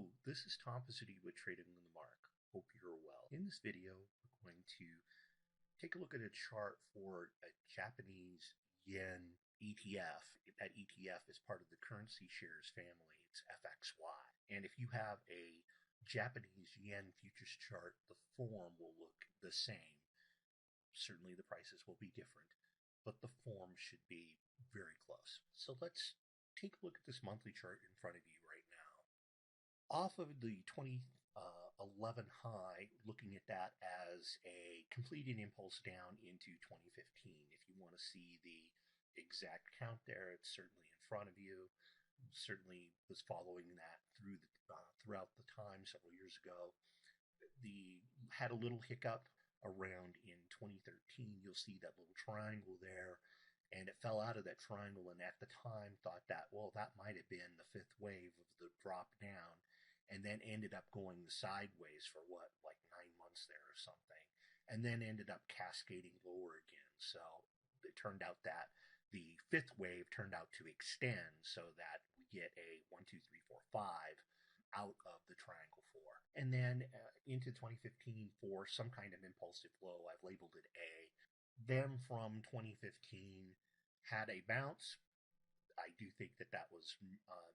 Hello, this is Tom Pizzuti with Trading on the Mark. Hope you're well. In this video, we're going to take a look at a chart for a Japanese yen ETF. That ETF is part of the currency shares family. It's FXY. And if you have a Japanese yen futures chart, the form will look the same. Certainly the prices will be different, but the form should be very close. So let's take a look at this monthly chart in front of you right now. Off of the 2011 high, looking at that as a completing impulse down into 2015. If you want to see the exact count there, it's certainly in front of you. Certainly was following that throughout the time several years ago. Had a little hiccup around in 2013. You'll see that little triangle there, and it fell out of that triangle, and at the time thought that, well, that might have been the fifth wave of the drop down, and then ended up going sideways for like 9 months there or something, and then ended up cascading lower again. So it turned out that the fifth wave turned out to extend so that we get a 1, 2, 3, 4, 5 out of the triangle 4. And then into 2015 for some kind of impulsive flow, I've labeled it A. Then from 2015 had a bounce. I do think that that was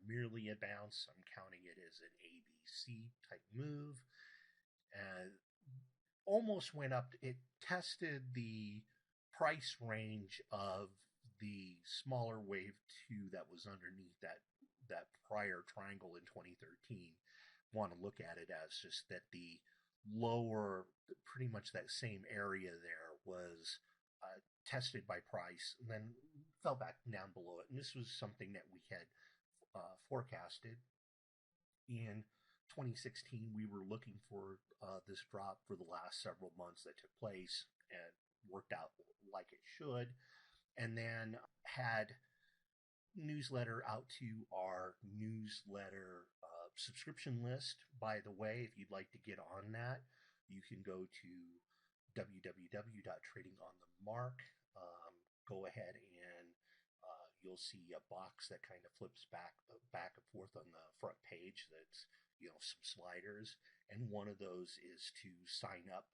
merely a bounce. I'm counting it as an ABC type move. Almost went up. It tested the price range of the smaller wave 2 that was underneath that prior triangle in 2013. Want to look at it as just that the lower, pretty much that same area there was tested by price and then fell back down below it. And this was something that we had forecasted. In 2016, we were looking for this drop for the last several months that took place, and worked out like it should. And then had newsletter out to our newsletter subscription list. By the way, if you'd like to get on that, you can go to www.tradingonthemark. Go ahead and you'll see a box that kind of flips back and forth on the front page. That's some sliders, and one of those is to sign up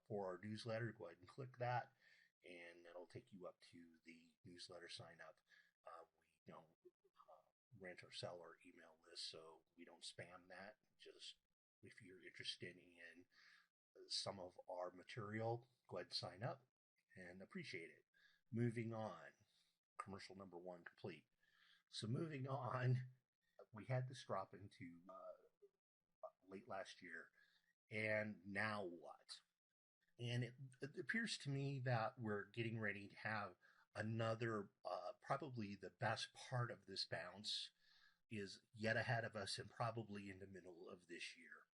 for our newsletter. Go ahead and click that, and that'll take you up to the newsletter sign up. We don't rent or sell our email list, so we don't spam that. Just if you're interested in some of our material, go ahead and sign up, and appreciate it. Moving on, commercial number 1 complete. So moving on, we had this drop into late last year, and now what? And it appears to me that we're getting ready to have another, probably the best part of this bounce is yet ahead of us, and probably in the middle of this year.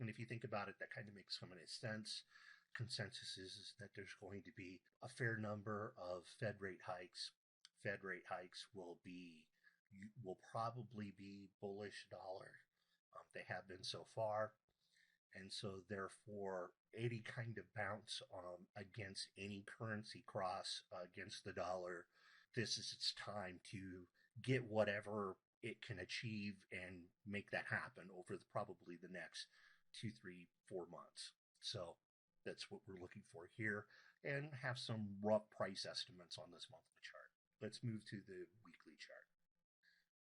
And if you think about it, that kind of makes some sense. Consensus is that there's going to be a fair number of Fed rate hikes. Fed rate hikes will probably be bullish dollar. They have been so far. And so therefore, any kind of bounce against any currency cross against the dollar, this is its time to get whatever it can achieve and make that happen over probably the next 2, 3, 4 months. So that's what we're looking for here, and have some rough price estimates on this monthly chart. Let's move to the weekly chart.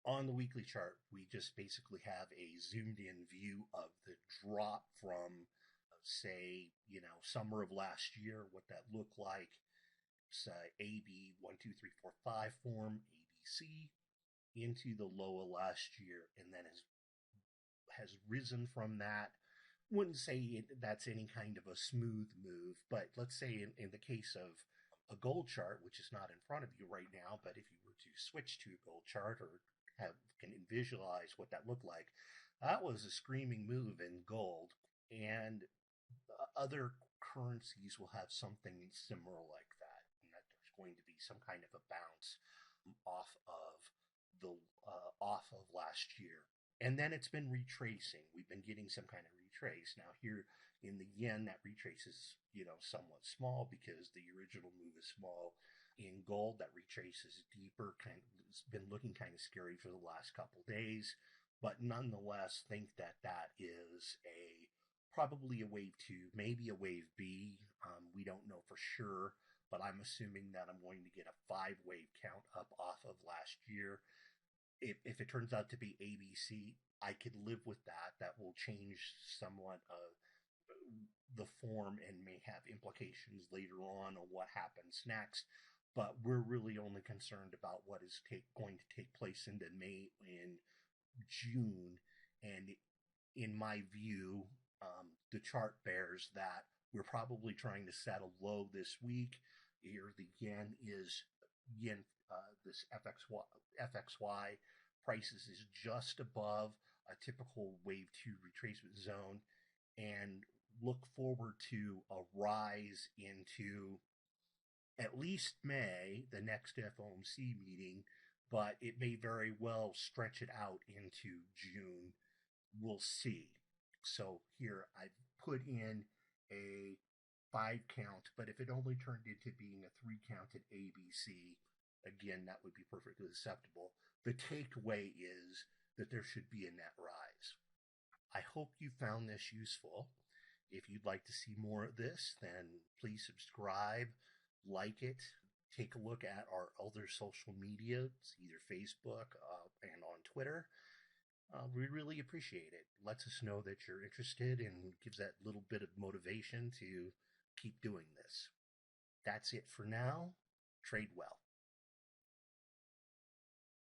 On the weekly chart, we just basically have a zoomed in view of the drop from, say, summer of last year, what that looked like. It's AB 1, 2, 3, 4, 5 form, ABC, into the low of last year, and then has risen from that. Wouldn't say that's any kind of a smooth move, but let's say in the case of a gold chart, which is not in front of you right now, but if you were to switch to a gold chart or can visualize what that looked like, that was a screaming move in gold. And other currencies will have something similar like that, and that there's going to be some kind of a bounce off of last year. And then it's been retracing. We've been getting some kind of retrace. Now here in the yen, that retrace is, somewhat small because the original move is small. In gold, that retrace is deeper. It's been looking kind of scary for the last couple days, but nonetheless think that is probably a wave 2, maybe a wave B. We don't know for sure, but I'm assuming that I'm going to get a 5-wave count up off of last year. If it turns out to be ABC, I could live with that. That will change somewhat of the form and may have implications later on what happens next. But we're really only concerned about what is going to take place in June. And in my view, the chart bears that we're probably trying to set a low this week. Here, the yen, this FXY prices is just above a typical wave 2 retracement zone, and look forward to a rise into at least May, the next FOMC meeting, but it may very well stretch it out into June. We'll see. So here I've put in a 5 count, but if it only turned into being a 3 count at ABC, again, that would be perfectly acceptable. The takeaway is that there should be a net rise. I hope you found this useful. If you'd like to see more of this, then please subscribe, like it, take a look at our other social media, either Facebook and on Twitter. We really appreciate it. Lets us know that you're interested and gives that little bit of motivation to keep doing this. That's it for now. Trade well.